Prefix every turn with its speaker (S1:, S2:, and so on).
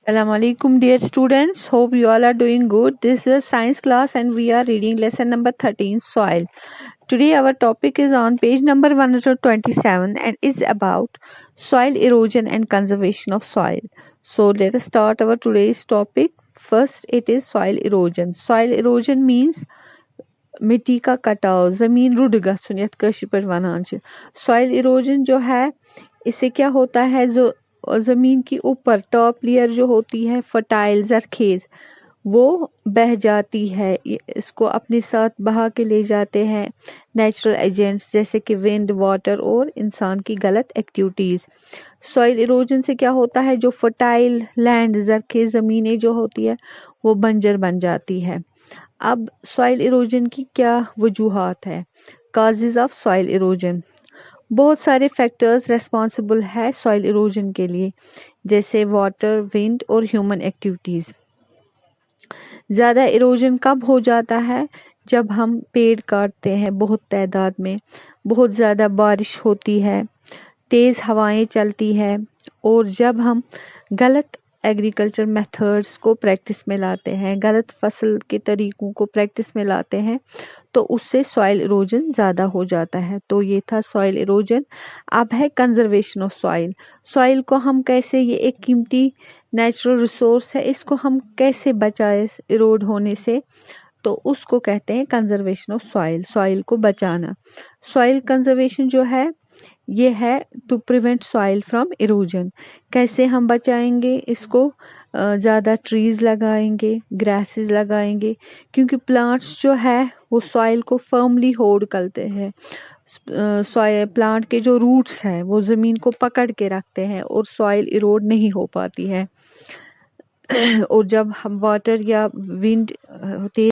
S1: Assalamu alaikum dear students, hope you all are doing good. This is a science class and we are reading lesson number 13, soil. Today our topic is on page number 127 and is about soil erosion and conservation of soil. So let us start our today's topic. First it is soil erosion. Soil erosion means मिट्टी का कटाव, जमीन रुड़ गछुन यथ कशीर पर वनान छ. Soil erosion जो है इससे क्या होता है, जो जमीन की ऊपर टॉप लेयर जो होती है फर्टाइल जरखेज वो बह जाती है, इसको अपने साथ बहा के ले जाते हैं नेचुरल एजेंट्स जैसे कि विंड, वाटर और इंसान की गलत एक्टिविटीज. सॉइल इरोजन से क्या होता है, जो फर्टाइल लैंड जरखेज ज़मीनें जो होती है वो बंजर बन जाती है. अब सॉइल इरोजन की क्या वजूहात है, काजेज ऑफ सॉइल इरोजन. बहुत सारे फैक्टर्स रेस्पॉन्सिबल है सॉइल इरोजन के लिए, जैसे वाटर, विंड और ह्यूमन एक्टिविटीज़. ज़्यादा इरोजन कब हो जाता है, जब हम पेड़ काटते हैं बहुत तादाद में, बहुत ज़्यादा बारिश होती है, तेज़ हवाएं चलती है और जब हम गलत एग्रीकल्चर मेथड्स को प्रैक्टिस में लाते हैं, गलत फसल के तरीकों को प्रैक्टिस में लाते हैं, तो उससे सॉइल इरोजन ज़्यादा हो जाता है. तो ये था सॉइल इरोजन. अब है कंजर्वेशन ऑफ सॉइल. सॉइल को हम कैसे, ये एक कीमती नेचुरल रिसोर्स है, इसको हम कैसे बचाए इरोड होने से, तो उसको कहते हैं कंजर्वेशन ऑफ सॉइल, सॉइल को बचाना. सॉइल कंजर्वेशन जो है ये है to prevent soil from erosion. कैसे हम बचाएंगे इसको, ज़्यादा ट्रीज लगाएंगे, ग्रासेस लगाएंगे, क्योंकि प्लांट्स जो है वो सॉइल को फर्मली होल्ड करते हैं. सॉइल प्लांट के जो रूट्स हैं वो ज़मीन को पकड़ के रखते हैं और सॉइल इरोड नहीं हो पाती है. और जब हम वाटर या विंड